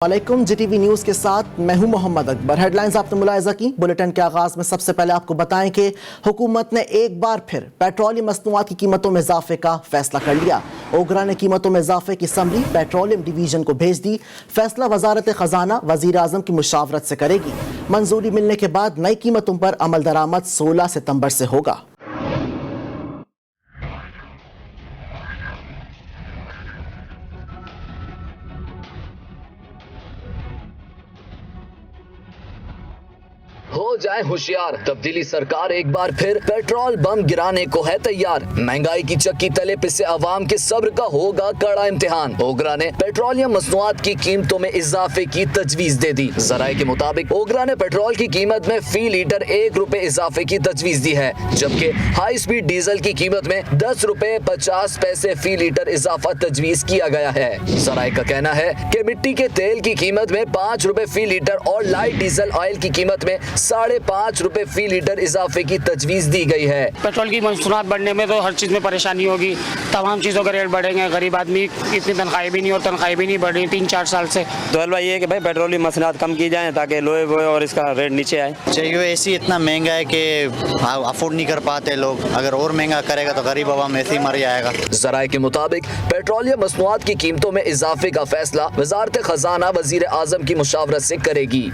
वालेकुम। जीटीवी न्यूज के साथ मैं हूं मोहम्मद अकबर। हेडलाइंस आपने मुलाहिजा की। बुलेटिन के आगाज में सबसे पहले आपको बताएं कि हुकूमत ने एक बार फिर पेट्रोलियम मसनूआत की कीमतों में इजाफे का फैसला कर लिया। ओगरा ने कीमतों में इजाफे की समरी पेट्रोलियम डिवीजन को भेज दी। फैसला वजारत खजाना वजीर आजम की मुशावरत से करेगी। मंजूरी मिलने के बाद नई कीमतों पर अमल दरामद 16 सितंबर से होगा। हो जाए होशियार, तब्दीली सरकार एक बार फिर पेट्रोल बम गिराने को है तैयार। महंगाई की चक्की तले पिसे अवाम के सब्र का होगा कड़ा इम्तिहान। ओगरा ने पेट्रोलियम मसनूआत की कीमतों में इजाफे की तजवीज दे दी। जराये के मुताबिक ओगरा ने पेट्रोल की कीमत में फी लीटर ₹1 इजाफे की तजवीज दी है, जबकि हाई स्पीड डीजल की कीमत में ₹10.50 फी लीटर इजाफा तजवीज किया गया है। जराये का कहना है कि मिट्टी के तेल की कीमत में ₹5 फी लीटर और लाइट डीजल ऑयल की कीमत में ₹5.5 फी लीटर इजाफे की तजवीज दी गई है। पेट्रोल की मसनूआत बढ़ने में तो हर चीज़ में परेशानी होगी, तमाम चीज़ों के रेट बढ़ेंगे। गरीब आदमी इतनी तनख्वाही भी नहीं और तनख्वाही भी नहीं बढ़ रही 3-4 साल से। तो हलवा ये है कि भाई पेट्रोल की मसनूआत कम की जाए ताकि लोहे वोहे और इसका रेट नीचे आए। चाहिए ऐसी इतना महंगा है कि अफोर्ड नहीं कर पाते लोग। अगर और महंगा करेगा तो गरीब आवाम ऐसे ही मर जाएगा। जराये के मुताबिक पेट्रोलियम मसनूआत की कीमतों में इजाफे का फैसला वजारत खजाना वजीर आजम की मुशावरत से करेगी।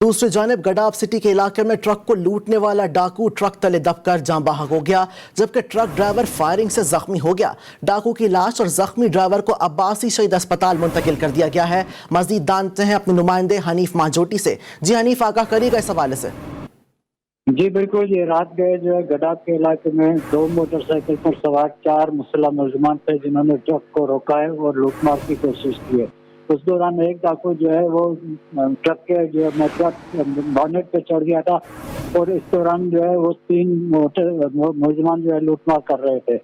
दूसरी जानिब गडाब सिटी के इलाके में ट्रक को लूटने वाला डाकू ट्रक तले दबकर जान बहक हो गया, जबकि ट्रक ड्राइवर फायरिंग से जख्मी हो गया। डाकू की लाश और जख्मी ड्राइवर को अब्बासी शहीद अस्पताल मुंतकिल कर दिया गया है। मजीद जानते हैं अपने नुमाइंदे हनीफ मांजोटी से। जी हनीफ, आगाह करिएगा इस हवाले से। जी बिल्कुल, ये रात गए जो है गडाब के इलाके में 2 मोटरसाइकिल पर सवार 4 मुसल्लह मुलजमान थे, जिन्होंने ट्रक को रोका है और लूटमार की कोशिश की है। उस दौरान एक डाकू जो है वो ट्रक के जो ट्रक बॉनेट पे चढ़ गया था और इस दौरान जो है वो 3 मुलजमान जो है लूटमार कर रहे थे।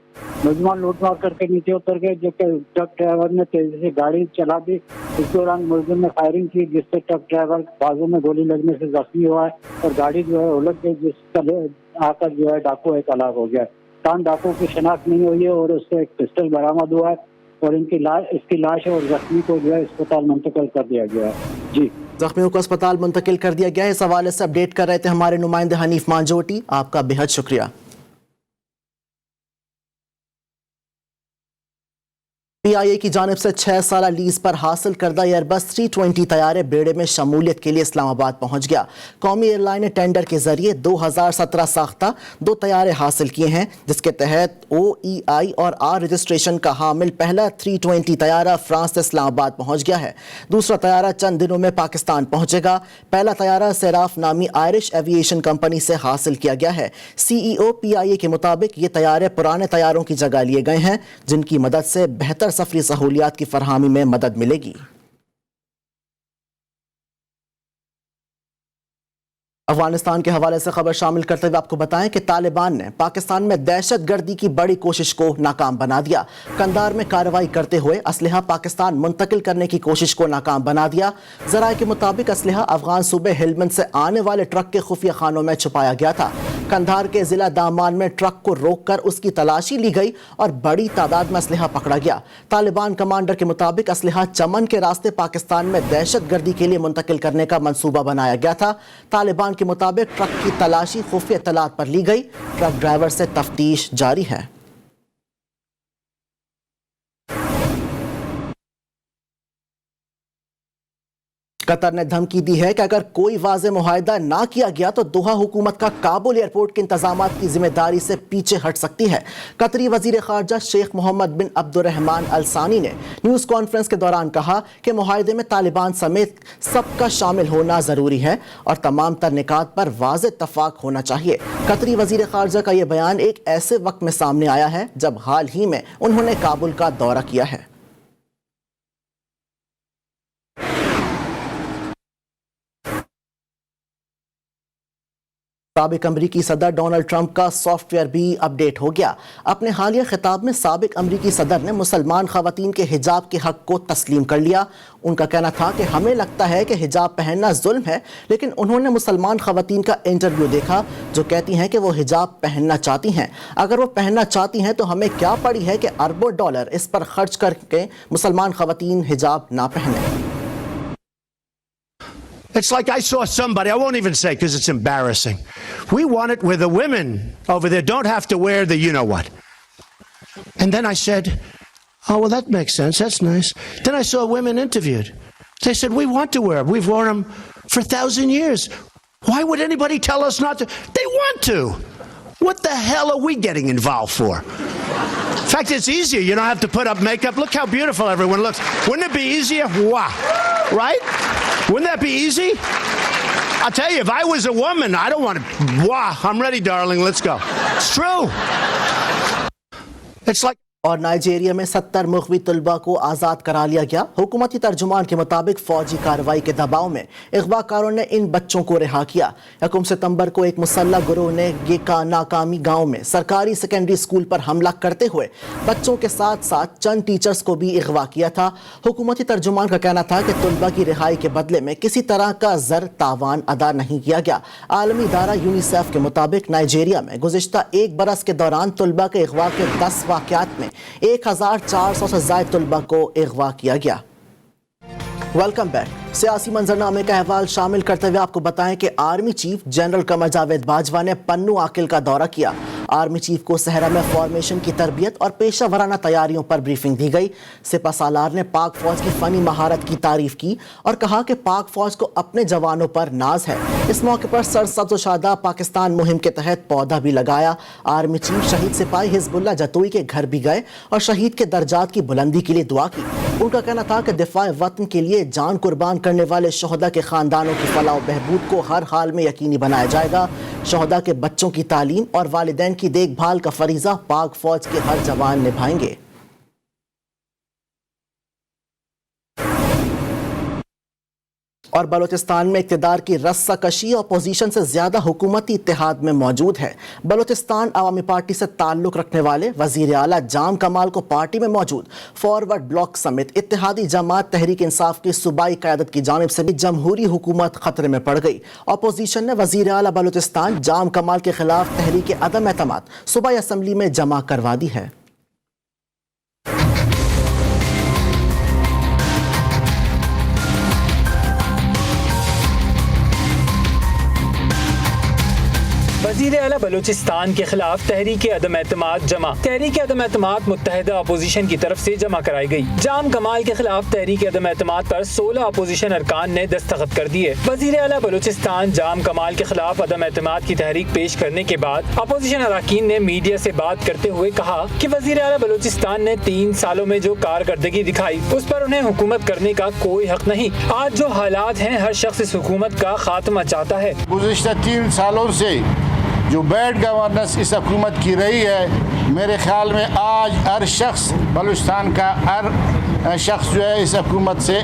मुलजमान लूटमार करके नीचे उतर गए, जबकि ट्रक ड्राइवर ने तेजी से गाड़ी चला दी। इस दौरान मुलजिम ने फायरिंग की, जिससे ट्रक ड्राइवर बाजू में गोली लगने से जख्मी हुआ है और गाड़ी जो है उलट गई, जिस आकर जो है डाकू एक हलाक हो गया। तान डाकू की शिनाख्त नहीं हुई है और उससे एक पिस्टल बरामद हुआ है और इसकी लाश और जख्मी को जो है अस्पताल मुंतकिल कर दिया गया है। जी, जख्मियों को अस्पताल मुंतकिल कर दिया गया है। इस हवाले से अपडेट कर रहे थे हमारे नुमाइंदे हनीफ मांजोटी। आपका बेहद शुक्रिया। PIA की जानिब से 6 साल लीज पर हासिल करदा एयरबस 320 तैयारे बेड़े में शमूलियत के लिए इस्लामाबाद पहुंच गया। कौमी एयरलाइन ने टेंडर के जरिए 2017 साख्ता 2 तैयारे हासिल किए हैं, जिसके तहत OEI और R रजिस्ट्रेशन का हामिल पहला 320 तैयारा फ्रांस से इस्लामाबाद पहुंच गया है। दूसरा तैयारा चंद दिनों में पाकिस्तान पहुंचेगा। पहला तैयारा सेराफ नामी आयरिश एविएशन कंपनी से हासिल किया गया है। CEO PIA के मुताबिक ये तैयारे पुराने तैयारों की जगह लिए गए हैं, जिनकी मदद से बेहतर सफरी सहूलियात की फरहामी में मदद मिलेगी। अफगानिस्तान के हवाले से खबर शामिल करते हुए आपको बताएं कि तालिबान ने पाकिस्तान में दहशतगर्दी की बड़ी कोशिश को नाकाम बना दिया। कंधार में कार्रवाई करते हुए असलहा पाकिस्तान मुंतकिल करने की कोशिश को नाकाम बना दिया। जराये के मुताबिक असलहा अफगान सूबे हेलमंद से आने वाले ट्रक के खुफिया खानों में छुपाया गया था। कंधार के जिला दामान में ट्रक को रोककर उसकी तलाशी ली गई और बड़ी तादाद में असलहा पकड़ा गया। तालिबान कमांडर के मुताबिक असलहा चमन के रास्ते पाकिस्तान में दहशतगर्दी के लिए मुंतकिल करने का मंसूबा बनाया गया था। तालिबान के मुताबिक ट्रक की तलाशी खुफिया इत्तलात पर ली गई। ट्रक ड्राइवर से तफ्तीश जारी है। कतर ने धमकी दी है कि अगर कोई वाज़ेह मुआहदा ना किया गया तो दोहा हुकूमत का काबुल एयरपोर्ट के इंतजामात की जिम्मेदारी से पीछे हट सकती है। कतरी वजीर खारजा शेख मोहम्मद बिन अब्दुर्रहमान अल सानी ने न्यूज़ कॉन्फ्रेंस के दौरान कहा कि मुआहदे में तालिबान समेत सबका शामिल होना ज़रूरी है और तमाम तर निकात पर वाज़ेह इत्तफाक होना चाहिए। कतरी वजीर खारजा का यह बयान एक ऐसे वक्त में सामने आया है जब हाल ही में उन्होंने काबुल का दौरा किया है। साबिक अमरीकी सदर डोनाल्ड ट्रंप का सॉफ्टवेयर भी अपडेट हो गया। अपने हालिया खिताब में साबिक अमरीकी सदर ने मुसलमान खवातीन के हिजाब के हक को तस्लीम कर लिया। उनका कहना था कि हमें लगता है कि हिजाब पहनना जुल्म है, लेकिन उन्होंने मुसलमान खवातीन का इंटरव्यू देखा जो कहती हैं कि वो हिजाब पहनना चाहती हैं। अगर वो पहनना चाहती हैं तो हमें क्या पड़ी है कि अरबों डॉलर इस पर खर्च करके मुसलमान खवातीन हिजाब ना पहने। It's like I saw somebody, I won't even say because it's embarrassing. We want it where the women over there don't have to wear the you-know-what. And then I said, oh, well, that makes sense. That's nice. Then I saw women interviewed. They said, we want to wear them. We've worn them for 1,000 years. Why would anybody tell us not to? They want to. What the hell are we getting involved for? In fact, it's easier. You don't have to put up makeup. Look how beautiful everyone looks. Wouldn't it be easier? Wow. Right? Wouldn't that be easy? I'll tell you, if I was a woman, I don't want to. Wow. I'm ready, darling. Let's go. It's true. It's like. और Nigeria में 70 मुख्वी तलबा को आज़ाद करा लिया गया। हुकूमती तर्जुमान के मुताबिक फौजी कार्रवाई के दबाव में अगवाकारों ने इन बच्चों को रिहा किया। 1 सितंबर को एक मुसल्लह गिरोह ने नाकामी गांव में सरकारी सेकेंडरी स्कूल पर हमला करते हुए बच्चों के साथ साथ चंद टीचर्स को भी अगवा किया था। हुकूमती तर्जुमान का कहना था कि तलबा की रिहाई के बदले में किसी तरह का ज़र तावान अदा नहीं किया गया। आलमी इदारा यूनिसेफ के मुताबिक नाइजीरिया में गुज़िश्ता 1 बरस के दौरान तलबा के अगवा के 10 वाक़यात में 1400 से ज़ायद तलबा को अगवा किया गया। Welcome back. सियासी मंजरनामे का अहवाल शामिल करते हुए आपको बताएं कि army chief general Qamar Javed Bajwa ने पन्नू आकिल का दौरा किया। आर्मी चीफ को सहरा में फॉर्मेशन की तरबियत और पेशा वराना तैयारियों पर ब्रीफिंग दी गई। सिपा सालार ने पाक फौज की फनी महारत की तारीफ की और कहा कि पाक फौज को अपने जवानों पर नाज है। इस मौके पर सरसब्ज़ शादा पाकिस्तान मुहिम के तहत पौधा भी लगाया। आर्मी चीफ शहीद सिपाही हिजबुल्लाह जतोई के घर भी गए और शहीद के दर्जात की बुलंदी के लिए दुआ की। उनका कहना था कि दिफाए वतन के लिए जान कुर्बान करने वाले शहदा के खानदानों की फलाह व बहबूद को हर हाल में यकीनी बनाया जाएगा। शहदा के बच्चों की तालीम और वालिदैन की देखभाल का फरीजा पाक फौज के हर जवान निभाएंगे। और बलूचिस्तान में इक़्तिदार की रस्साकशी अपोजिशन से ज़्यादा हुकूमती इत्तेहाद में मौजूद है। बलूचिस्तान अवामी पार्टी से ताल्लुक़ रखने वाले वज़ीर आला जाम कमाल को पार्टी में मौजूद फॉरवर्ड ब्लॉक समेत इत्तेहादी जमात तहरीक इंसाफ की सूबाई क़यादत की जानिब से भी जमहूरी हुकूमत ख़तरे में पड़ गई। अपोजिशन ने वज़ीर आला बलूचिस्तान जाम कमाल के ख़िलाफ़ तहरीक अदम एतमाद सूबाई असम्बली में जमा करवा दी है। वज़ीर आला बलूचिस्तान के खिलाफ तहरीक अदम एतमाद जमा। तहरीक अदम एतमाद मुत्तहिदा अपोजिशन की तरफ से जमा कराई गई। जाम कमाल के खिलाफ तहरीक अदम एतमाद पर 16 अपोजिशन अरकान ने दस्तखत कर दिए। वज़ीर आला बलूचिस्तान जाम कमाल के खिलाफ अदम एतमाद की तहरीक पेश करने के बाद अपोजिशन अरकान ने मीडिया से बात करते हुए कहा कि वज़ीर आला बलूचिस्तान ने 3 सालों में जो कारकर्दगी दिखाई उस पर उन्हें हुकूमत करने का कोई हक नहीं। आज जो हालात हैं, हर शख्स इस हुकूमत का खात्मा चाहता है। गुज़िश्ता 3 सालों से जो बैड गवर्नेंस इस हुकूमत की रही है, मेरे ख्याल में आज हर शख्स बलूचिस्तान का हर शख्स जो है इस हुकूमत से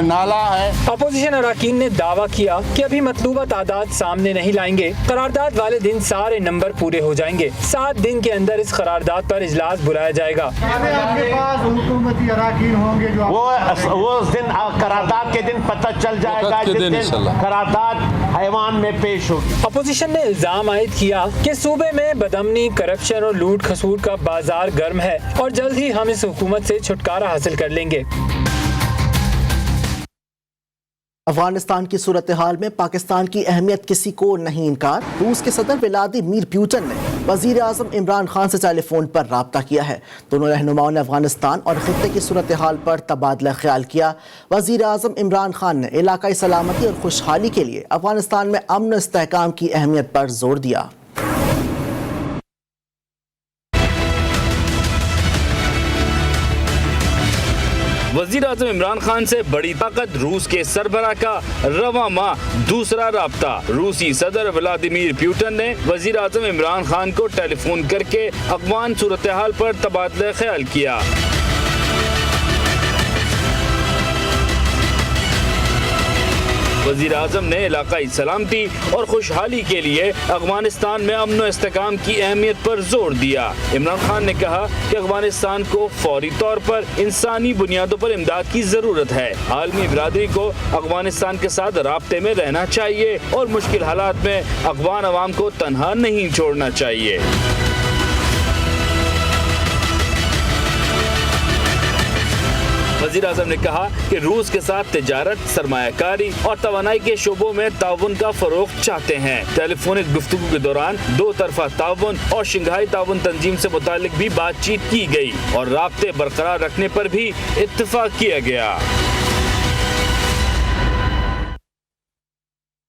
नाला है। अपोजिशन अरकान ने दावा किया कि अभी मतलूबा तादाद सामने नहीं लाएंगे। करारदाद वाले दिन सारे नंबर पूरे हो जाएंगे। 7 दिन के अंदर इस करारदाद पर इजलास बुलाया जाएगा। आपके पास हुकूमती अरकान होंगे जो वो उस दिन करारदाद के दिन पता चल जाएगा जिस दिन करारदाद हैवान में पेश होगी। अपोजिशन ने इल्जाम आयद किया कि सूबे में बदअमनी, करप्शन और लूट खसूट का बाजार गर्म है और जल्द ही हम इस हुकूमत से छुटकारा हासिल कर लेंगे। अफगानिस्तान की सूरत हाल में पाकिस्तान की अहमियत किसी को नहीं इनकार। रूस के सदर व्लादिमीर पुतिन ने वज़ीर आज़म इमरान खान से टेलीफोन पर राब्ता किया है। दोनों रहनुमाओं ने अफगानिस्तान और खित्ते की सूरत हाल पर तबादला ख्याल किया। वज़ीर आज़म इमरान खान ने इलाकाई सलामती और खुशहाली के लिए अफगानिस्तान में अमन और इस्तेहकाम की अहमियत पर जोर दिया। वज़ीर आज़म इमरान खान से बड़ी ताकत रूस के सरबराह का रवां माह दूसरा राब्ता। रूसी सदर व्लादिमीर पुतिन ने वज़ीर आज़म इमरान खान को टेलीफोन करके अफगान सूरत हाल पर तबादला ख्याल किया। वज़ीर आज़म ने इलाकाई सलामती और खुशहाली के लिए अफगानिस्तान में अमन और इस्तेहकाम की अहमियत पर जोर दिया। इमरान खान ने कहा कि अफगानिस्तान को फौरी तौर पर इंसानी बुनियादों पर इमदाद की ज़रूरत है। आलमी बिरादरी को अफगानिस्तान के साथ राब्ते में रहना चाहिए और मुश्किल हालात में अफगान अवाम को तन्हा नहीं छोड़ना चाहिए। वज़ीर आज़म ने कहा कि रूस के साथ तिजारत, सरमायाकारी और तवानाई के शोबों में ताउन का फरोग चाहते हैं। टेलीफोनिक गुफ्तगू के दौरान दो तरफा ताउन और शंघाई ताउन तंजीम से मुतालिक भी बातचीत की गई और राब्ते बरकरार रखने पर भी इत्तेफाक किया गया।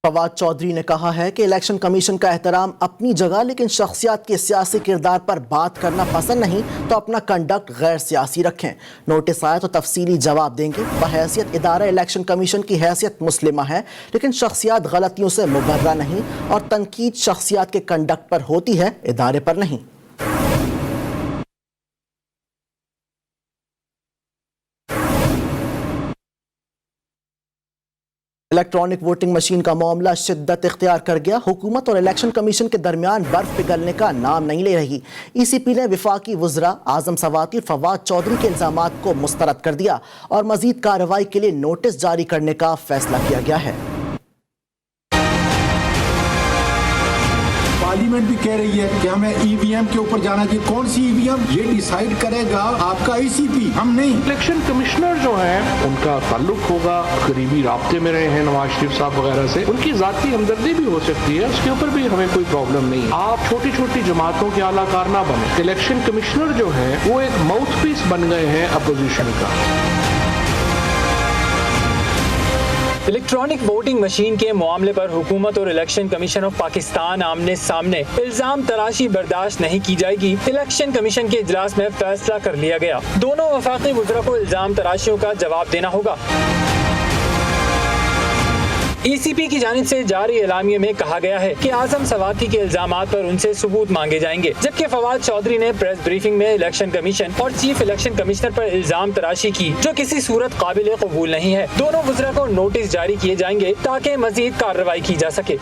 फवाद चौधरी ने कहा है कि इलेक्शन कमीशन का एहतराम अपनी जगह, लेकिन शख्सियत के सियासी किरदार पर बात करना पसंद नहीं तो अपना कंडक्ट गैर सियासी रखें। नोटिस आया तो तफसीली जवाब देंगे। बहैसियत इदारा इलेक्शन कमीशन की हैसियत मुस्लिमा है, लेकिन शख्सियत गलतियों से मुबर्रा नहीं और तनकीद शख्सियत के कंडक्ट पर होती है, इदारे पर नहीं। इलेक्ट्रॉनिक वोटिंग मशीन का मामला शिद्दत इख्तियार कर गया। हुकूमत और इलेक्शन कमीशन के दरमियान बर्फ पिघलने का नाम नहीं ले रही। ECP ने विफाकी वज़रा आज़म सवाती और फवाद चौधरी के इल्ज़ामात को मुस्तरद कर दिया और मज़ीद कार्रवाई के लिए नोटिस जारी करने का फैसला किया गया है। पार्लियामेंट भी कह रही है कि हमें EVM के ऊपर जाना चाहिए। कौन सी EVM ये डिसाइड करेगा आपका ECP, हम नहीं। इलेक्शन कमिश्नर जो हैं उनका ताल्लुक होगा, करीबी राब्ते में रहे हैं नवाज शरीफ साहब वगैरह से, उनकी जाती हमदर्दी भी हो सकती है, उसके ऊपर भी हमें कोई प्रॉब्लम नहीं। आप छोटी छोटी जमातों के आलाकार ना बने। इलेक्शन कमिश्नर जो है वो एक माउथ पीस बन गए हैं अपोजिशन का। इलेक्ट्रॉनिक वोटिंग मशीन के मामले पर हुकूमत और इलेक्शन कमीशन ऑफ पाकिस्तान आमने सामने। इल्जाम तराशी बर्दाश्त नहीं की जाएगी। इलेक्शन कमीशन के इजलास में फैसला कर लिया गया। दोनों वफाकी वज़रा को इल्जाम तराशियों का जवाब देना होगा। ECP की जानिब से जारी एलामिये में कहा गया है कि आज़म सवाती के इल्जामात पर उनसे सबूत मांगे जाएंगे, जबकि फवाद चौधरी ने प्रेस ब्रीफिंग में इलेक्शन कमीशन और चीफ इलेक्शन कमिश्नर पर इल्जाम तराशी की, जो किसी सूरत काबिल कबूल नहीं है। दोनों वज़रा को नोटिस जारी किए जाएंगे ताकि मजीद कार्रवाई की जा सके।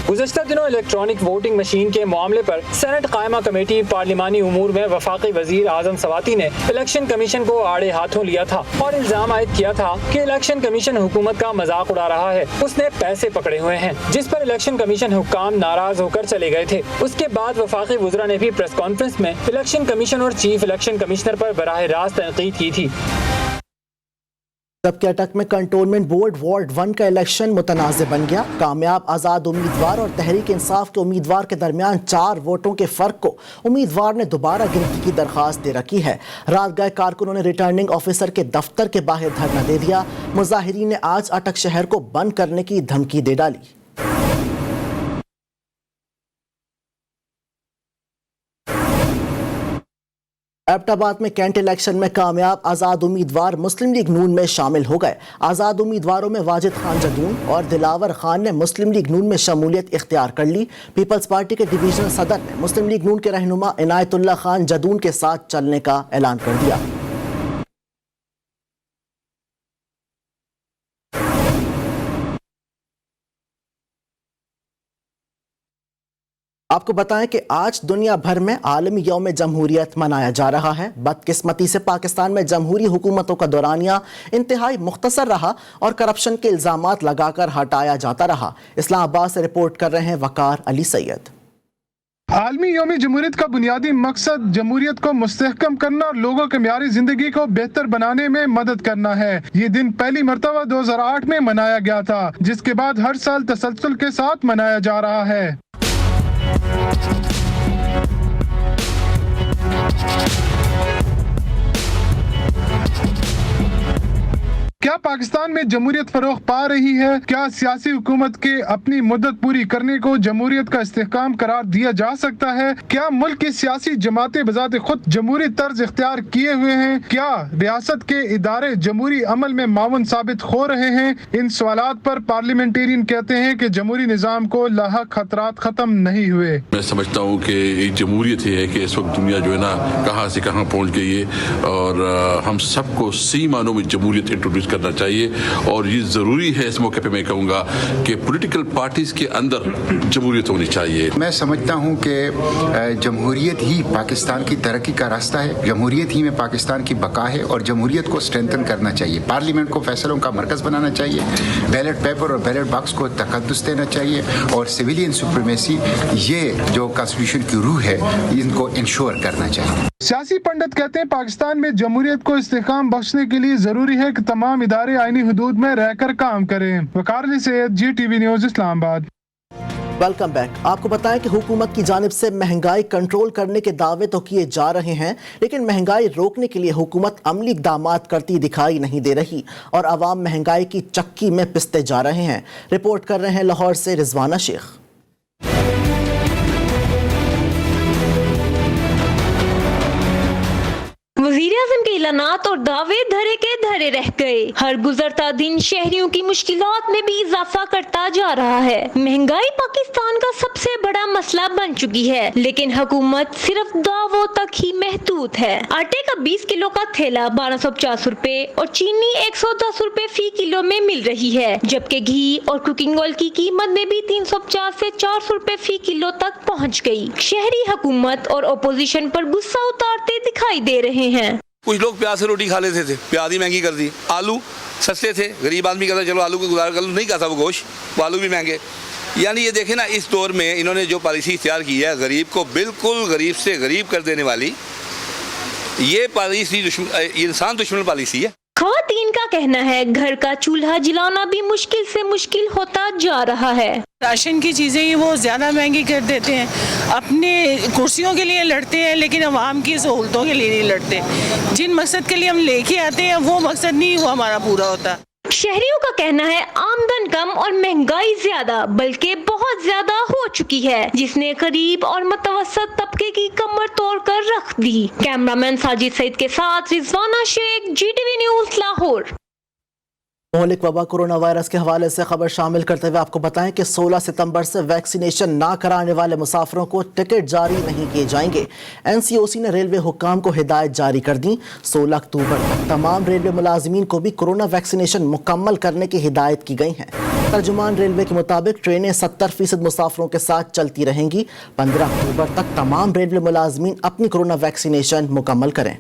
गुज़श्ता दिनों इलेक्ट्रॉनिक वोटिंग मशीन के मामले पर सेनेट कायमा कमेटी पार्लिमानी उमूर में वफाकी वजीर आज़म सवाती ने इलेक्शन कमीशन को आड़े हाथों लिया था और इल्जाम आयद किया था कि इलेक्शन कमीशन हुकूमत का मजाक उड़ा रहा है, उसने पैसे पकड़े हुए हैं, जिस पर इलेक्शन कमीशन हुक्काम नाराज होकर चले गए थे। उसके बाद वफाकी वज़रा ने भी प्रेस कॉन्फ्रेंस में इलेक्शन कमीशन और चीफ इलेक्शन कमिश्नर पर बराह रास्त तनकीद की थी। जबकि अटक में कंटोनमेंट बोर्ड वार्ड 1 का इलेक्शन मुतनाज़ बन गया। कामयाब आज़ाद उम्मीदवार और तहरीक इंसाफ के उम्मीदवार के दरमियान 4 वोटों के फ़र्क को उम्मीदवार ने दोबारा गिनती की दरख्वास्त दे रखी है। रात गए कारकुनों ने रिटर्निंग ऑफिसर के दफ्तर के बाहर धरना दे दिया। मुजाहिरीन ने आज अटक शहर को बंद करने की धमकी दे डाली। एबटाबाद में कैंट इलेक्शन में कामयाब आज़ाद उम्मीदवार मुस्लिम लीग नून में शामिल हो गए। आज़ाद उम्मीदवारों में वाजिद खान जदून और दिलावर खान ने मुस्लिम लीग नून में शमूलियत इख्तियार कर ली। पीपल्स पार्टी के डिवीजनल सदर ने मुस्लिम लीग नून के रहनुमा इनायतुल्लाह खान जदून के साथ चलने का ऐलान कर दिया। आपको बताएं कि आज दुनिया भर में आलमी यौम जमहूरियत मनाया जा रहा है। बदकिस्मती से पाकिस्तान में जमहूरी हुकूमतों का दौरानिया इंतहाई मुख्तसर रहा और करप्शन के इल्जामात लगाकर हटाया जाता रहा। इस्लामाबाद से रिपोर्ट कर रहे हैं वकार अली सैयद। आलमी यौम जमहूरियत का बुनियादी मकसद जमहूरियत को मुस्तहकम करना और लोगों के म्यारी जिंदगी को बेहतर बनाने में मदद करना है। ये दिन पहली मरतबा 2008 में मनाया गया था, जिसके बाद हर साल तसलसल के साथ मनाया जा रहा है। क्या पाकिस्तान में जमहूरियत फरोग पा रही है? क्या सियासी हुकूमत के अपनी मुद्दत पूरी करने को जमहूरियत का इस्तेहकाम करार दिया जा सकता है? क्या मुल्क की सियासी जमातें बजाते खुद जमहूरी तर्ज इख्तियार किए हुए हैं? क्या रियासत के इदारे जमहूरी अमल में मावन साबित हो रहे हैं? इन सवालात पर पार्लियामेंटेरियन कहते हैं कि जमहूरी निज़ाम को लाहक खतरात खत्म नहीं हुए। मैं समझता हूँ कि एक जमहूरियत है कि इस वक्त दुनिया जो है ना कहाँ से कहाँ पहुँच गई है और हम सबको सही मानों में जमहूरियत इंट्रोड्यूस करना चाहिए। और ये ज़रूरी है, इस मौके पे मैं कहूँगा कि पॉलिटिकल पार्टीज़ के अंदर जमहूरियत होनी चाहिए। मैं समझता हूँ कि जमहूरियत ही पाकिस्तान की तरक्की का रास्ता है, जमहूरियत ही में पाकिस्तान की बका है और जमहूरियत को स्ट्रेंथन करना चाहिए। पार्लियामेंट को फैसलों का मरकज़ बनाना चाहिए, बैलेट पेपर और बैलेट बॉक्स को तकद्दुस देना चाहिए और सिविलियन सुप्रीमेसी, ये जो कॉन्स्टिट्यूशन की रूह है, इनको इंश्योर करना चाहिए। सियासी पंडित कहते हैं पाकिस्तान में जमहूरियत को इस्तेहकाम बख्शने के लिए जरूरी है कि तमाम इदारे आईनी हुदूद में रहकर काम करें। Waqar Ali Syed, GTV News, Islamabad. Welcome back. आपको बताएं कि हुकूमत की जानिब से महंगाई कंट्रोल करने के दावे तो किए जा रहे हैं, लेकिन महंगाई रोकने के लिए हुकूमत अमली इक़दामात करती दिखाई नहीं दे रही और अवाम महंगाई की चक्की में पिसते जा रहे हैं। रिपोर्ट कर रहे हैं लाहौर से रिजवाना शेख। वज़ीर-ए-आज़म के ऐलानात और दावे धरे के धरे रह गए। हर गुजरता दिन शहरियों की मुश्किलात में भी इजाफा करता जा रहा है। महंगाई पाकिस्तान का सबसे बड़ा मसला बन चुकी है, लेकिन हुकूमत सिर्फ दावों तक ही महदूद है। आटे का 20 किलो का थैला 1250 रुपए और चीनी 110 रुपए फी किलो में मिल रही है, जबकि घी और कुकिंग ऑयल की कीमत में भी 350 से 400 रुपए फी किलो तक पहुँच गयी। शहरी हुकूमत और अपोजिशन पर गुस्सा उतारते दिखाई दे रहे हैं। कुछ लोग प्याज से रोटी खा लेते थे, प्याज ही महंगी कर दी। आलू सस्ते थे, गरीब आदमी कहता चलो आलू को गुजारा कर लो, नहीं खाता वो गोश्त, वो आलू भी महंगे। यानी ये देखें ना, इस दौर में इन्होंने जो पॉलिसी इख्तियार की है, गरीब को बिल्कुल गरीब से गरीब कर देने वाली, ये पॉलिसी इंसान दुश्मन पॉलिसी है। ख़वातीन का कहना है घर का चूल्हा जलाना भी मुश्किल से मुश्किल होता जा रहा है। राशन की चीज़ें ही वो ज़्यादा महंगी कर देते हैं, अपने कुर्सियों के लिए लड़ते हैं लेकिन अवाम की सहूलतों के लिए नहीं लड़ते। जिन मकसद के लिए हम लेके आते हैं वो मकसद नहीं वो हमारा पूरा होता। शहरियों का कहना है आमदन कम और महंगाई ज्यादा, बल्कि बहुत ज्यादा हो चुकी है, जिसने गरीब और मुतवसत तबके की कमर तोड़ कर रख दी। कैमरामैन साजिद सईद के साथ रिजवाना शेख, GTV न्यूज़, लाहौर। मुहलिक वबा कोरोना वायरस के हवाले से खबर शामिल करते हुए आपको बताएं कि 16 सितंबर से वैक्सीनेशन ना कराने वाले मुसाफिरों को टिकट जारी नहीं किए जाएंगे। NCOC ने रेलवे हुक्काम को हिदायत जारी कर दी। 16 अक्टूबर तक तमाम रेलवे मुलाजिमीन को भी कोरोना वैक्सीनेशन मुकम्मल करने की हिदायत की गई है। तर्जुमान रेलवे के मुताबिक ट्रेनें 70% मुसाफिरों के साथ चलती रहेंगी। 15 अक्टूबर तक तमाम रेलवे मुलाजिमीन अपनी कोरोना वैक्सीनेशन मुकम्मल करें।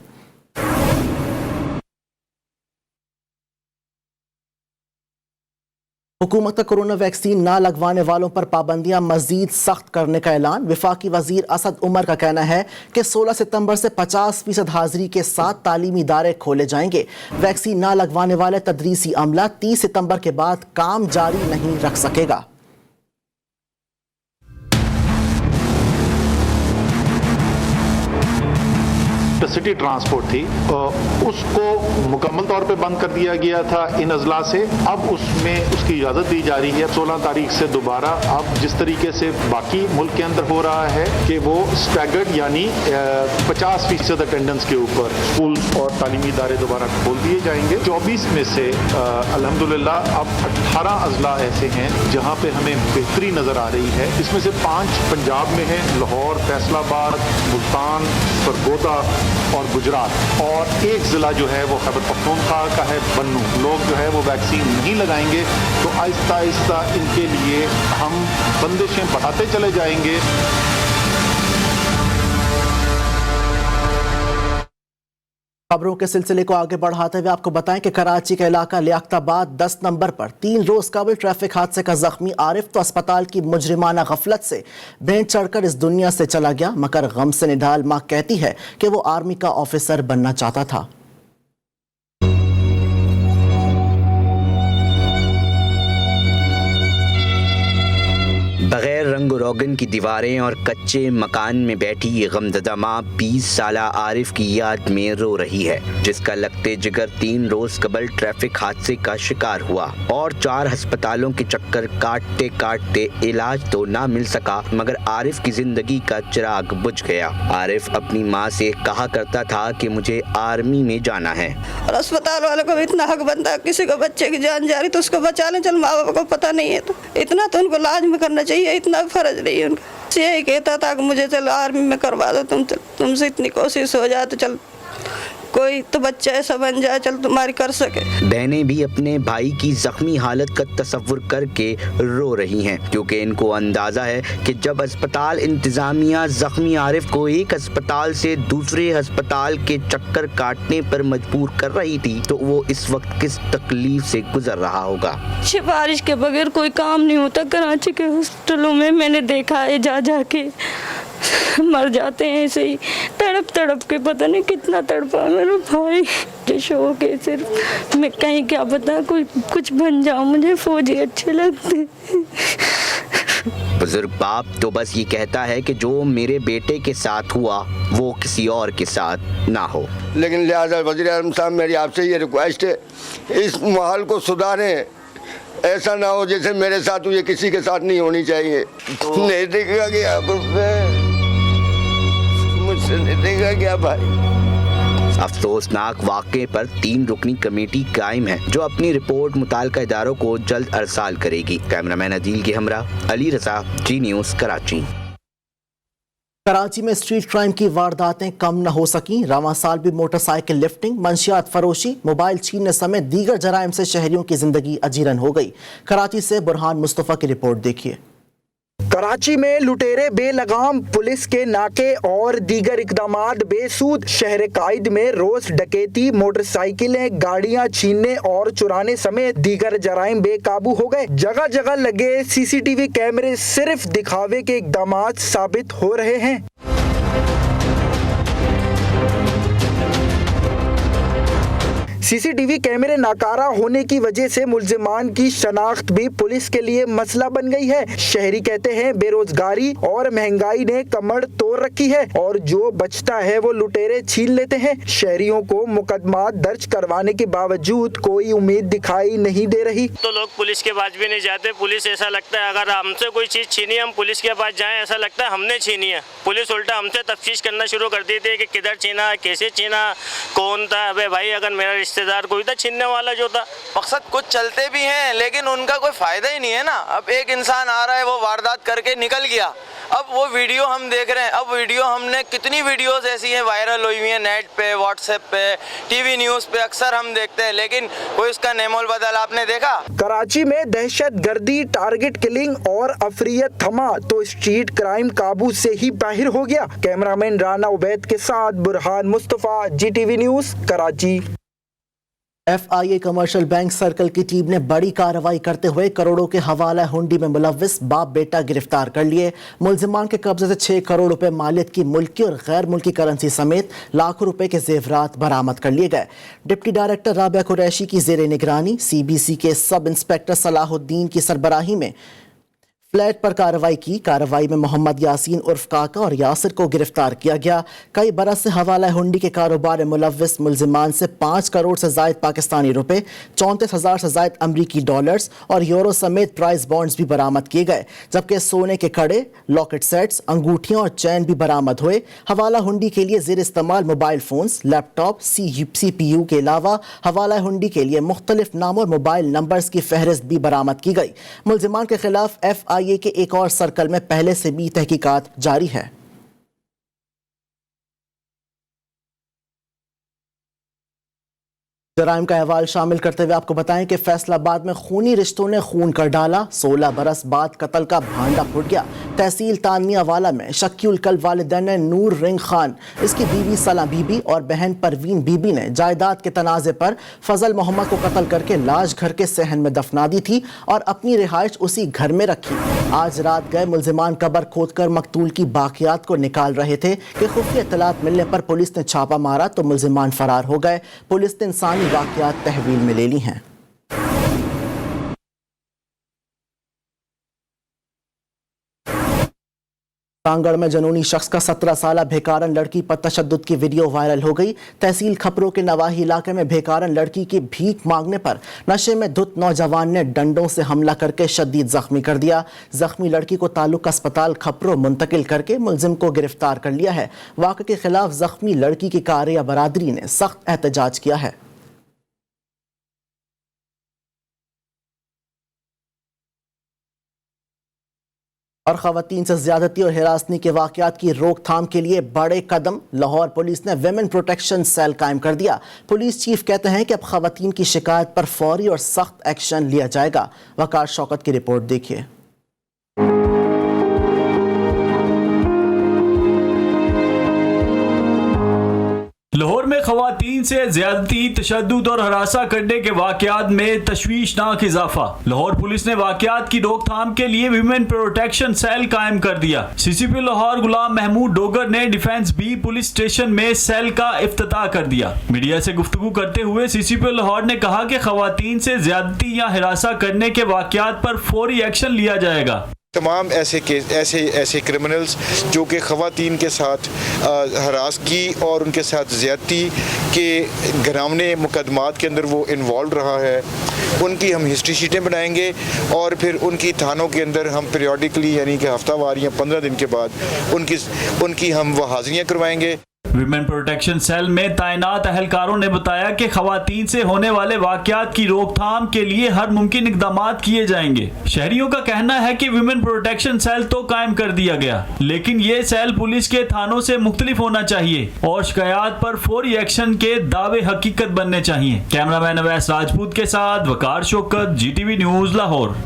हुकूमत का कोरोना वैक्सीन ना लगवाने वालों पर पाबंदियां मजीद सख्त करने का ऐलान। वफाकी वजीर असद उमर का कहना है कि 16 सितंबर से 50% हाजिरी के साथ तालीमी इदारे खोले जाएंगे। वैक्सीन ना लगवाने वाले तदरीसी अमला 30 सितंबर के बाद काम जारी नहीं रख सकेगा। सिटी ट्रांसपोर्ट थी उसको मुकम्मल तौर पे बंद कर दिया गया था इन अजला से। अब उसमें उसकी इजाज़त दी जा रही है 16 तारीख से दोबारा। अब जिस तरीके से बाकी मुल्क के अंदर हो रहा है कि वो स्टैगर्ड यानी 50% अटेंडेंस के ऊपर स्कूल और तालीमी इदारे दोबारा खोल दिए जाएंगे। 24 में से अल्हम्दुलिल्लाह अब 18 अजला ऐसे हैं जहाँ पे हमें बेहतरी नज़र आ रही है। इसमें से 5 पंजाब में है, लाहौर, फैसलाबाद, मुल्तान, सरगोदा और गुजरात, और एक ज़िला जो है वो खैबर पख्तूनख्वा का है, बन्नू। लोग जो है वो वैक्सीन नहीं लगाएंगे तो आहिस्ता आहिस्ता इनके लिए हम बंदिशें बढ़ाते चले जाएंगे। खबरों के सिलसिले को आगे बढ़ाते हुए आपको बताएं कि कराची का इलाका लियाकताबाद 10 नंबर पर 3 रोज कबल ट्रैफिक हादसे का जख्मी आरिफ तो अस्पताल की मुजरिमाना गफलत से भेंट चढ़कर इस दुनिया से चला गया, मगर गम से निढाल मां कहती है कि वो आर्मी का ऑफिसर बनना चाहता था। बगैर रंग रोगन की दीवारें और कच्चे मकान में बैठी ये गमज़दा माँ 20 साला आरिफ की याद में रो रही है, जिसका लगते जिगर 3 रोज कबल ट्रैफिक हादसे का शिकार हुआ और 4 अस्पतालों के चक्कर काटते काटते इलाज तो ना मिल सका, मगर आरिफ की जिंदगी का चिराग बुझ गया। आरिफ अपनी माँ से कहा करता था कि मुझे आर्मी में जाना है। और अस्पताल वालों को भी इतना हक बनता, किसी को बच्चे की जान जा रही तो उसको बचा लें, चल माँ बाप को पता नहीं है तो इतना तो उनको लाज में करना चाहिए, इतना फर्ज नहीं है उनका। यही कहता था कि मुझे चल आर्मी में करवा दो, तुमसे इतनी कोशिश हो जाए तो चल कोई तो बच्चा ऐसा बन जाए चल तुम्हारी कर सके। बहनें भी अपने भाई की जख्मी हालत का तस्वुर करके रो रही हैं, क्योंकि इनको अंदाजा है कि जब अस्पताल इंतजामिया जख्मी आरिफ को एक अस्पताल से दूसरे अस्पताल के चक्कर काटने पर मजबूर कर रही थी तो वो इस वक्त किस तकलीफ से गुजर रहा होगा। सिफारिश के बगैर कोई काम नहीं होता कराची के हॉस्पिटलों में, मैंने देखा है जा के मर जाते हैं ऐसे ही तड़प तड़प के, पता नहीं कितना तड़पा मेरा भाई। जो शौक है सिर्फ मैं कहीं क्या बता कुछ बन जाऊं, मुझे फौजी अच्छे लगते। बुजुर्ग बाप तो बस ये कहता है कि जो मेरे बेटे के साथ हुआ वो किसी और के साथ ना हो। लेकिन लिहाजा वज़ीर आज़म साहब मेरी आपसे ये रिक्वेस्ट है, इस माहौल को सुधारें, ऐसा ना हो जैसे मेरे साथ हुई किसी के साथ नहीं होनी चाहिए। नहीं देखा गया मुझसे, नहीं देखा गया भाई। अफसोसनाक वाक़े पर 3 रुकनी कमेटी कायम है जो अपनी रिपोर्ट मुताल्लिका इदारों को जल्द अरसाल करेगी। कैमरामैन अदील के हमरा अली रज़ा, जी न्यूज़ कराची। कराची में स्ट्रीट क्राइम की वारदातें कम न हो सकी। रवां साल भी मोटरसाइकिल लिफ्टिंग, मंशियात फरोशी, मोबाइल छीनने समेत दीगर जराइम से शहरियों की जिंदगी अजीरन हो गई। कराची से बुरहान मुस्तफ़ा की रिपोर्ट देखिए। कराची में लुटेरे बेलगाम, पुलिस के नाके और दीगर इकदामात बेसूद। शहर कायद में रोज डकैती, मोटरसाइकिलें, गाड़ियां छीनने और चुराने समेत दीगर जराइम बेकाबू हो गए। जगह जगह लगे CCTV कैमरे सिर्फ दिखावे के इकदामात साबित हो रहे हैं। CCTV कैमरे नाकारा होने की वजह से मुल्जिमान की शनाख्त भी पुलिस के लिए मसला बन गई है। शहरी कहते हैं बेरोजगारी और महंगाई ने कमर तोड़ रखी है और जो बचता है वो लुटेरे छीन लेते हैं। शहरियों को मुकदमा दर्ज करवाने के बावजूद कोई उम्मीद दिखाई नहीं दे रही। तो लोग पुलिस के पास भी नहीं जाते। पुलिस ऐसा लगता है अगर हमसे कोई चीज छीनी हम पुलिस के पास जाएं, ऐसा लगता है हमने छीनी है। पुलिस उल्टा हमसे तफ्तीश करना शुरू कर देती है कि किधर छीना, कैसे छीना, कौन था। अबे भाई अगर मेरा रिश्तेदार कोई था छीनने वाला जो था। मकसद कुछ चलते भी हैं लेकिन उनका कोई फायदा ही नहीं है ना। अब एक इंसान आ रहा है वो वारदात करके निकल गया, अब वो वीडियो हम देख रहे हैं। अब वीडियो हमने कितनी वीडियोस ऐसी हैं वायरल हुई हुई हैं नेट पे, व्हाट्सएप पे, टीवी न्यूज़ पे अक्सर हम देखते हैं, लेकिन कोई उसका नेमोल बदल आपने देखा। कराची में दहशत गर्दी, टारगेट किलिंग और अफरियत थमा तो स्ट्रीट क्राइम काबू से ही बाहर हो गया। कैमरामैन राना उबैद के साथ Burhan Mustafa, GTV news, Karachi. FIA commercial bank circle की टीम ने बड़ी कार्रवाई करते हुए करोड़ों के हवाला हुंडी में मुलव्विस बाप बेटा गिरफ्तार कर लिए। मुल्जिमान के कब्जे से 6 करोड़ रुपए मालियत की मुल्की और गैर मुल्की करेंसी समेत लाखों रुपए के जेवरात बरामद कर लिए गए। डिप्टी डायरेक्टर राबिया कुरैशी की जेर निगरानी CBC के सब इंस्पेक्टर सलाहुद्दीन की सरबराही में फ्लैट पर कार्रवाई में मोहम्मद यासीन उर्फ काका और यासिर को गिरफ्तार किया गया। कई बरस से हवाला हुंडी के कारोबार में मुलव्विस मुल्जिमान से 5 करोड़ से जायद पाकिस्तानी रुपए, 34,000 से जायद अमरीकी डॉलर्स और यूरो समेत प्राइस बॉन्ड्स भी बरामद किए गए, जबकि सोने के कड़े, लॉकेट सेट्स, अंगूठियां और चैन भी बरामद हुए। हवाला हुंडी के लिए जेर इस्तेमाल मोबाइल फोन्स, लैपटॉप, CPU के अलावा हवाला हुंडी के लिए मुख्तलिफ नाम और मोबाइल नंबर्स की फहरिस्त भी बरामद की गई। मुल्जिमान के खिलाफ FIA के एक और सर्कल में पहले से भी तहकीकात जारी है। जराइम का अहवाल शामिल करते हुए आपको बताएं कि फैसलाबाद में खूनी रिश्तों ने खून कर डाला। 16 बरस बाद कत्ल का भांडा फूट गया। तहसील तानिया वाला में शक्की कल वालिदैन नूर रिंग खान, इसकी बीवी सला बीबी और बहन परवीन बीबी ने जायदाद के तनाज़े पर फजल मोहम्मद को कत्ल करके लाश घर के सहन में दफना दी थी और अपनी रिहाइश उसी घर में रखी। आज रात गए मुल्जिमान कब्र खोदकर मकतूल की बाकियात को निकाल रहे थे कि खुफिया इत्तलात मिलने पर पुलिस ने छापा मारा तो मुल्जिमान फरार हो गए। पुलिस ने इंसानी वाक़यात तहवील में ले ली हैं। कांगड़ में जनूनी शख्स का 17 साला भेकारन लड़की पर तशद्दुद की वीडियो वायरल हो गई। तहसील खपरों के नवाही इलाके में भेकारन लड़की की भीख मांगने पर नशे में धुत नौजवान ने डंडों से हमला करके शदीद जख्मी कर दिया। जख्मी लड़की को ताल्लुक अस्पताल खपरों मुंतकिल करके मुलजिम को गिरफ्तार कर लिया है। वाक़े के खिलाफ जख्मी लड़की की कारिया बरादरी ने सख्त एहतजाज किया है। और खवातीन से ज्यादती और हिरासनी के वाकयात की रोकथाम के लिए बड़े कदम, लाहौर पुलिस ने विमेन प्रोटेक्शन सेल कायम कर दिया। पुलिस चीफ कहते हैं कि अब खवातीन की शिकायत पर फौरी और सख्त एक्शन लिया जाएगा। वकार शौकत की रिपोर्ट देखिए। लाहौर में खवातीन से ज्यादती, तशद्दुद और हरासा करने के वाकयात में तशवीशनाक इजाफा। लाहौर पुलिस ने वाकयात की रोकथाम के लिए विमेन प्रोटेक्शन सेल कायम कर दिया। सीसीपी लाहौर गुलाम महमूद डोगर ने डिफेंस बी पुलिस स्टेशन में सेल का इफ्तिताह कर दिया। मीडिया से गुफ्तगू करते हुए सीसीपी लाहौर ने कहा कि खवातीन से ज्यादती या हरासा करने के वाकयात पर फौरी एक्शन लिया जाएगा। तमाम ऐसे क्रिमिनल्स जो कि ख़वातीन के साथ हरासगी और उनके साथ ज़्यादती के घरावने मुकदमात के अंदर वो इन्वॉल्व रहा है, उनकी हम हिस्ट्री शीटें बनाएंगे और फिर उनकी थानों के अंदर हम पीरियडिकली यानी कि हफ्तावार या 15 दिन के बाद उनकी हम वो हाज़िरियाँ करवाएंगे। विमेन प्रोटेक्शन सेल में तैनात अहलकारों ने बताया कि खवातीन से होने वाले वाकयात की रोकथाम के लिए हर मुमकिन इक़दामात किए जाएंगे। शहरियों का कहना है कि विमेन प्रोटेक्शन सेल तो कायम कर दिया गया, लेकिन ये सेल पुलिस के थानों से मुख्तलिफ होना चाहिए और शिकायत पर फौरी एक्शन के दावे हकीकत बनने चाहिए। कैमरामैन अवैस राजपूत के साथ वकार शौकत, GTV न्यूज़ लाहौर।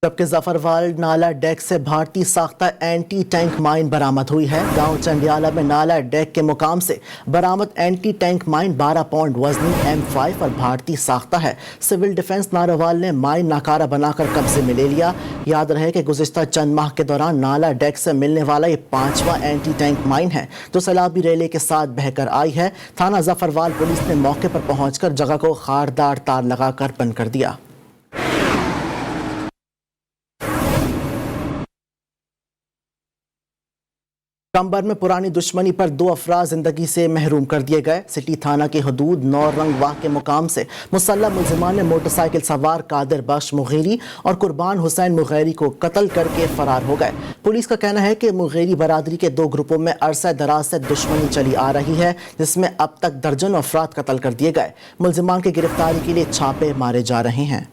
जबकि जफरवाल नाला डेक से भारतीय साख्ता एंटी टैंक माइन बरामद हुई है। गांव चंडियाला में नाला डेक के मुकाम से बरामद एंटी टैंक माइन 12 पाउंड वजनी M5 और भारतीय साख्ता है। सिविल डिफेंस नारोवाल ने माइन नाकारा बनाकर कब्जे में ले लिया। याद रहे कि गुज़िश्ता चंद माह के दौरान नाला डेक से मिलने वाला ये 5वां एंटी टैंक माइन है जो सैलाबी रेले के साथ बहकर आई है। थाना जफरवाल पुलिस ने मौके पर पहुंचकर जगह को खारदार तार लगाकर बंद कर दिया। कंबर में पुरानी दुश्मनी पर 2 अफराद जिंदगी से महरूम कर दिए गए। सिटी थाना की हदूद नौरंग वाह के मुकाम से मुसल्लह मुलजिमान ने मोटरसाइकिल सवार कादिर बख्श मुगेरी और कुर्बान हुसैन मुगेरी को कत्ल करके फरार हो गए। पुलिस का कहना है कि मुगेरी बरादरी के 2 ग्रुपों में अरसा दराज से दुश्मनी चली आ रही है, जिसमें अब तक दर्जनों अफराद कत्ल कर दिए गए। मुलजिमान की गिरफ्तारी के लिए छापे मारे जा रहे हैं।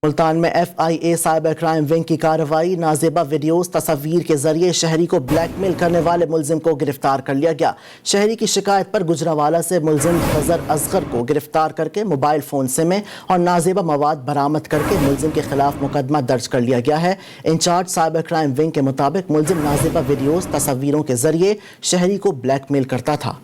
मुल्तान में FIA साइबर क्राइम विंग की कार्रवाई। नाजेबा वीडियोस तस्वीर के जरिए शहरी को ब्लैकमेल करने वाले मुलजिम को गिरफ्तार कर लिया गया। शहरी की शिकायत पर गुजरावाला से मुलजिम खजर असगर को गिरफ्तार करके मोबाइल फोन सिमें और नाजेबा मवाद बरामद करके मुलजिम के खिलाफ मुकदमा दर्ज कर लिया गया है। इंचार्ज साइबर क्राइम विंग के मुताबिक मुलजिम नाजेबा वीडियोस तस्वीरों के जरिए शहरी को ब्लैकमेल करता था।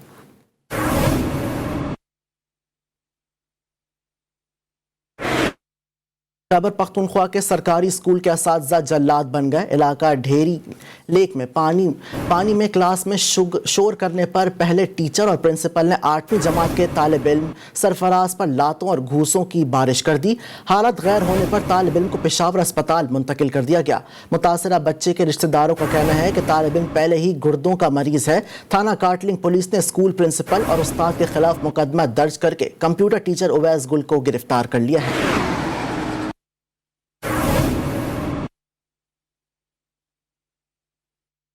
खैबर पख्तूनख्वा के सरकारी स्कूल के असातिज़ा जल्लाद बन गए। इलाका ढेरी लेक में पानी में क्लास में शोर करने पर पहले टीचर और प्रिंसिपल ने 8वीं जमात के तालिब इल्म सरफराज पर लातों और घूसों की बारिश कर दी। हालत गैर होने पर तालिब इल्म को पेशावर अस्पताल मुंतकिल कर दिया गया। मुतासरा बच्चे के रिश्तेदारों का कहना है कि तालिब इल्म पहले ही गुर्दों का मरीज है। थाना काटलिंग पुलिस ने स्कूल प्रिंसिपल और उस्ताद के खिलाफ मुकदमा दर्ज करके कंप्यूटर टीचर उवैस गुल को गिरफ्तार कर लिया है।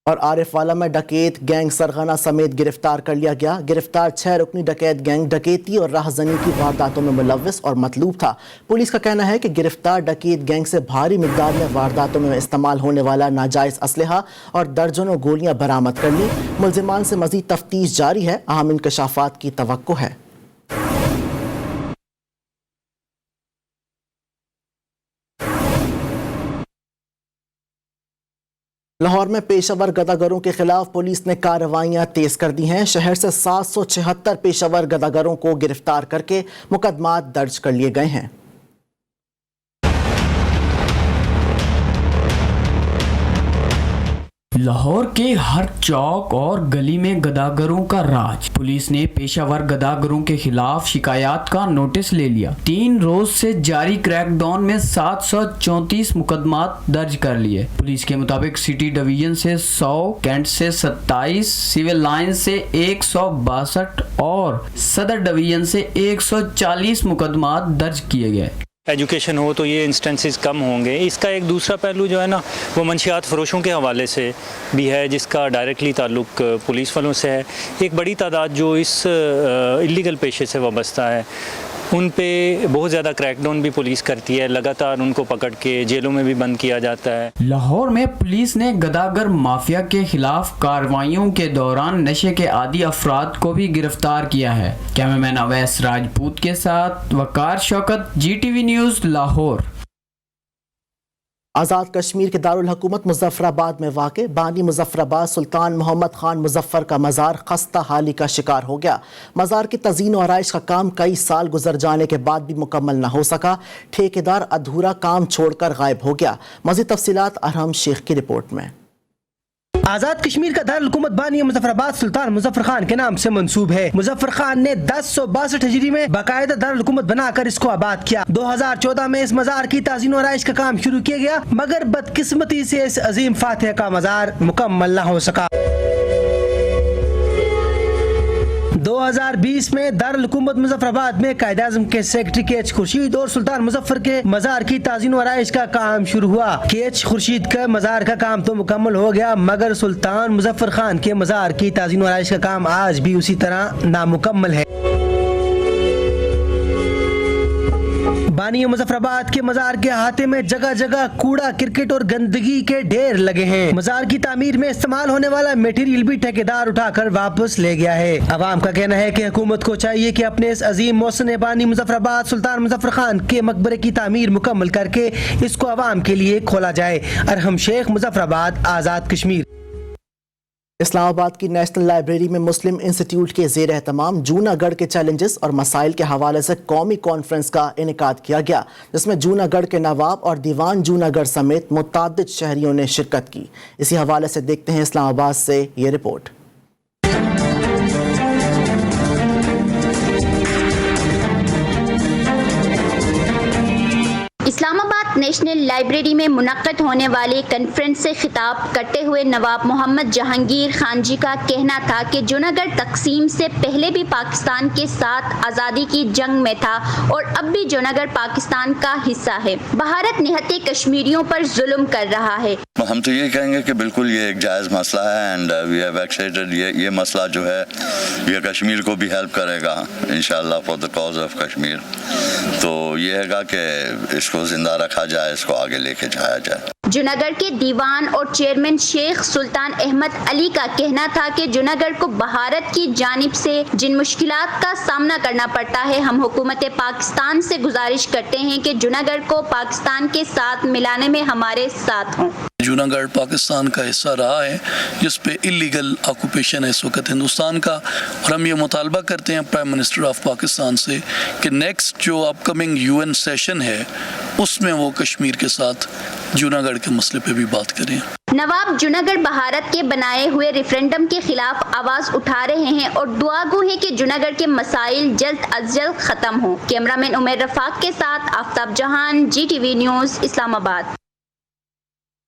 और आरिफवाला में डकैत गैंग सरगना समेत गिरफ्तार कर लिया गया। गिरफ्तार 6 रुकनी डकैत गैंग डकैती और राहजनी की वारदातों में मुलव्विस और मतलूब था। पुलिस का कहना है कि गिरफ्तार डकैत गैंग से भारी मिकदार में वारदातों में इस्तेमाल होने वाला नाजायज असलहा और दर्जनों गोलियां बरामद कर ली। मुलजिमान से मजीद तफ्तीश जारी है। अहम इंकशाफात की तवक्को है। लाहौर में पेशावर गदागरों के खिलाफ पुलिस ने कार्रवाइयां तेज कर दी हैं। शहर से 776 पेशावर गदागरों को गिरफ्तार करके मुकदमात दर्ज कर लिए गए हैं। लाहौर के हर चौक और गली में गदागरों का राज। पुलिस ने पेशावर गदागरों के खिलाफ शिकायत का नोटिस ले लिया। 3 रोज से जारी क्रैकडाउन में 734 मुकदमात दर्ज कर लिए। पुलिस के मुताबिक सिटी डिवीजन से 100, कैंट से 27, सिविल लाइन से 162 और सदर डिवीजन से 140 मुकदमात दर्ज किए गए। एजुकेशन हो तो ये इंस्टेंसेस कम होंगे। इसका एक दूसरा पहलू जो है ना वो मंशियात फरोशों के हवाले से भी है, जिसका डायरेक्टली ताल्लुक पुलिस वालों से है। एक बड़ी तादाद जो इस इलीगल पेशे से वाबस्ता है उन पे बहुत ज़्यादा क्रैकडाउन भी पुलिस करती है, लगातार उनको पकड़ के जेलों में भी बंद किया जाता है। लाहौर में पुलिस ने गदागर माफिया के खिलाफ कार्रवाइयों के दौरान नशे के आदी अफराद को भी गिरफ्तार किया है। कैमरामैन अवैस राजपूत के साथ वकार शौकत, GTV न्यूज़ लाहौर। आज़ाद कश्मीर के दारुल हुकूमत मुजफ्फराबाद में वाक़ बानी मुजफ्फराबाद सुल्तान मोहम्मद खान मुजफ्फर का मज़ार खस्ता हाली का शिकार हो गया। मज़ार की तज़ीन और आराइश का काम कई साल गुजर जाने के बाद भी मुकम्मल न हो सका। ठेकेदार अधूरा काम छोड़कर गायब हो गया। मज़ीद तफसीलात अरहम शेख की रिपोर्ट में। आजाद कश्मीर का दारुल हुकूमत बानी मुजफ्फराबाद सुल्तान मुजफ्फर खान के नाम से मंसूब है। मुजफ्फर खान ने 1062 हिजरी में बाकायदा दारुल हुकूमत बनाकर इसको आबाद किया। 2014 में इस मज़ार की ताज़ीन और आराइश का काम शुरू किया गया, मगर बदकिस्मती से इस अजीम फातिह का मज़ार मुकम्मल न हो सका। 2020 में दारुल हुकूमत मुजफ्फराबाद में कायद आज़म के सेक्रेटरी केच खुर्शीद और सुल्तान मुजफ्फर के मज़ार की ताज़ीन और आराइश का काम शुरू हुआ। केच खुर्शीद का मज़ार का काम तो मुकम्मल हो गया, मगर सुल्तान मुजफ्फर खान के मज़ार की ताज़ीन और आराइश का काम आज भी उसी तरह नामुकम्मल है। बानी मुजफ्फराबाद के मज़ार के अहाते में जगह जगह कूड़ा, क्रिकेट और गंदगी के ढेर लगे हैं। मज़ार की तामीर में इस्तेमाल होने वाला मटेरियल भी ठेकेदार उठाकर वापस ले गया है। अवाम का कहना है कि हुकूमत को चाहिए कि अपने इस अजीम मोहसिन बानी मुजफ्फराबाद सुल्तान मुजफ्फर खान के मकबरे की तामीर मुकम्मल करके इसको अवाम के लिए खोला जाए। अरहम शेख, मुजफ्फराबाद, आज़ाद कश्मीर। इस्लामाबाद की नेशनल लाइब्रेरी में मुस्लिम इंस्टीट्यूट के ज़ेर एहतमाम जूनागढ़ के चैलेंजेस और मसाइल के हवाले से कौमी कॉन्फ्रेंस का इनेकाद किया गया, जिसमें जूनागढ़ के नवाब और दीवान जूनागढ़ समेत मुतअद्दिद शहरियों ने शिरकत की। इसी हवाले से देखते हैं इस्लामाबाद से ये रिपोर्ट। इस्लामाबाद नेशनल लाइब्रेरी में मुनक्कद होने वाली कॉन्फ्रेंस से खिताब करते हुए नवाब मोहम्मद जहांगीर खान जी का कहना था कि जूनागढ़ तकसीम से पहले भी पाकिस्तान के साथ आज़ादी की जंग में था और अब भी जूनागढ़ पाकिस्तान का हिस्सा है। भारत निहत्ते कश्मीरियों पर जुल्म कर रहा है। हम तो ये कहेंगे कि बिल्कुल ये एक जायज़ मसला है एंड वी हैव एक्सेप्टेड ये मसला जो है ये कश्मीर को भी हेल्प करेगा इंशाल्लाह for the cause of Kashmir. तो ये हैगा कि इसको जिंदा रखा जाए, इसको आगे लेके जाया जाए। जूनागढ़ के दीवान और चेयरमैन शेख सुल्तान अहमद अली का कहना था कि जूनागढ़ को भारत की जानिब से जिन मुश्किलात का सामना करना पड़ता है, हम हुकूमत पाकिस्तान से गुजारिश करते हैं कि जूनागढ़ को पाकिस्तान के साथ मिलाने में हमारे साथ हों। जूनागढ़ पाकिस्तान का हिस्सा रहा है जिस पे इलीगल ऑक्यूपेशन है इस वक्त हिंदुस्तान का, और हम ये मुतालबा करते हैं प्राइम मिनिस्टर ऑफ पाकिस्तान से कि नेक्स्ट जो अपकमिंग UN सेशन है उसमें वो कश्मीर के साथ जूनागढ़ के मसले पे भी बात करें। नवाब जूनागढ़ भारत के बनाए हुए रेफरेंडम के खिलाफ आवाज उठा रहे हैं और दुआ गो है कि जूनागढ़ के मसाइल जल्द अज जल्द खत्म हो। कैमरामैन उमर रफाक के साथ आफ्ताब जहान, GTV न्यूज़, इस्लामाबाद।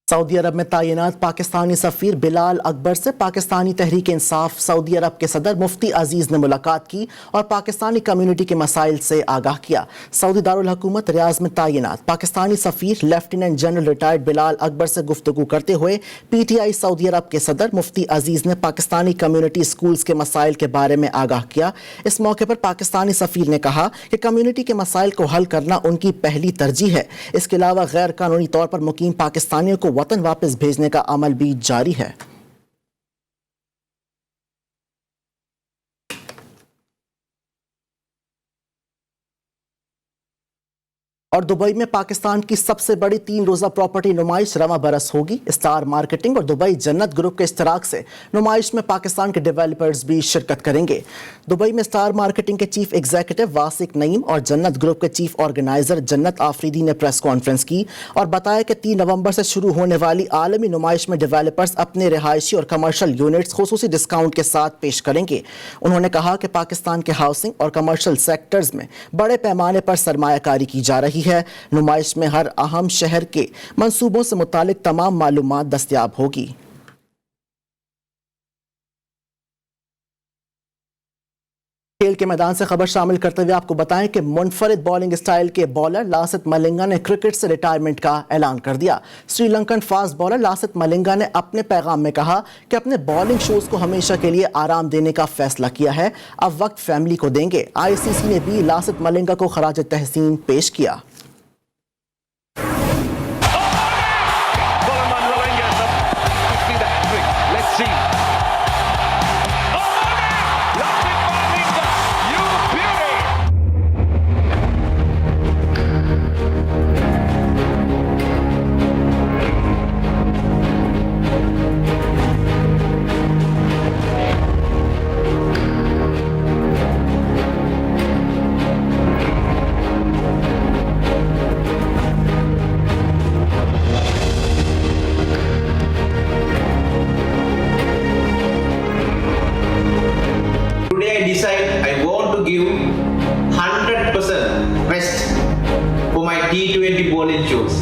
सऊदी अरब में तैनात पाकिस्तानी सफ़ीर बिलाल अकबर से पाकिस्तानी तहरीक इंसाफ सऊदी अरब के सदर मुफ्ती अजीज़ ने मुलाकात की और पाकिस्तानी कम्युनिटी के मसाइल से आगाह किया। सऊदी दारुल हुकूमत रियाज में तैनात पाकिस्तानी सफ़ीर lieutenant general retired Bilal Akbar से गुफ्तगू करते हुए PTI सऊदी अरब के सदर मुफ्ती अजीज़ ने पाकिस्तानी कम्युनिटी स्कूल्स के मसाइल के बारे में आगाह किया। इस मौके पर पाकिस्तानी सफ़ीर ने कहा कि कम्युनिटी के मसाइल को हल करना उनकी पहली तरजीह है। इसके अलावा गैर कानूनी तौर पर मुकीम पाकिस्तानियों को वतन वापस भेजने का अमल भी जारी है। और दुबई में पाकिस्तान की सबसे बड़ी 3 रोज़ा प्रॉपर्टी नुमाइश रवां बरस होगी। स्टार मार्केटिंग और दुबई जन्नत ग्रुप के इश्तराक से नुमाइश में पाकिस्तान के डेवलपर्स भी शिरकत करेंगे। दुबई में स्टार मार्केटिंग के चीफ एग्जीक्यूटिव वासिक नईम और जन्नत ग्रुप के चीफ ऑर्गेनाइजर जन्नत आफरीदी ने प्रेस कॉन्फ्रेंस की और बताया कि 3 नवंबर से शुरू होने वाली आलमी नुमाइश में डेवलपर्स अपने रिहायशी और कमर्शियल यूनिट्स खुसूसी डिस्काउंट के साथ पेश करेंगे। उन्होंने कहा कि पाकिस्तान के हाउसिंग और कमर्शियल सेक्टर्स में बड़े पैमाने पर सरमायाकारी की जा रही है। नुमाइश में हर अहम शहर के मंसूबों से मुतालिक तमाम मालूमात दस्तयाब होगी। खेल के मैदान से खबर शामिल करते हुए आपको बताएं कि मुनफरिद बॉलिंग स्टाइल के बॉलर लासिथ मलिंगा ने क्रिकेट से रिटायरमेंट का ऐलान कर दिया। श्रीलंकन फास्ट बॉलर लासिथ मलिंगा ने अपने पैगाम में कहा कि अपने बॉलिंग शोज को हमेशा के लिए आराम देने का फैसला किया है, अब वक्त फैमिली को देंगे। आईसीसी ने भी लासिथ मलिंगा को खराज तहसीन पेश किया। I want to give 100% best for my T20 bowling shows.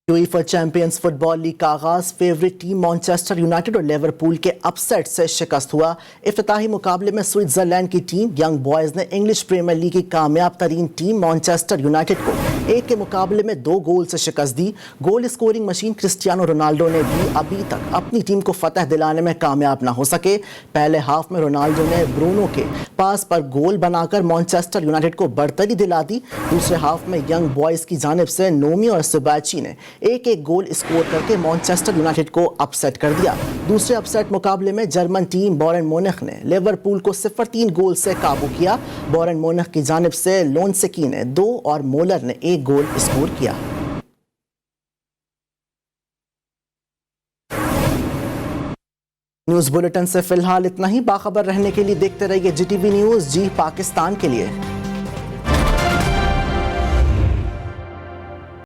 UEFA champions football league का आगाज फेवरेट टीम मैनचेस्टर यूनाइटेड और लिवरपूल के अपसेट से शिकस्त हुआ। इफ्तिताही मुकाबले में स्विट्जरलैंड की टीम यंग बॉयज ने इंग्लिश प्रीमियर लीग की कामयाब तरीन टीम मैनचेस्टर यूनाइटेड को 1 के मुकाबले में 2 गोल से शिकस्त दी। Goal scoring machine Cristiano Ronaldo ने भी अभी तक अपनी टीम को फतह दिलाने में कामयाब ना हो सके। पहले हाफ में रोनाल्डो ने ब्रूनो के पास पर गोल बनाकर मैनचेस्टर यूनाइटेड को बढ़तरी दिला दी। दूसरे हाफ में यंग बॉयज की जानिब से नोमी और सुबैची ने एक गोल स्कोर करके मैनचेस्टर यूनाइटेड को अपसेट कर दिया। दूसरे अपसेट मुकाबले में जर्मन टीम बायर्न म्यूनिख ने लिवरपूल को 0-3 गोल से काबू किया। बायर्न म्यूनिख की जानिब से लोनसेकी ने 2 और मोलर ने 1 गोल स्कोर किया। न्यूज़ बुलेटिन से फिलहाल इतना ही। बाखबर रहने के लिए देखते रहिए जीटीवी न्यूज़ जी पाकिस्तान के लिए।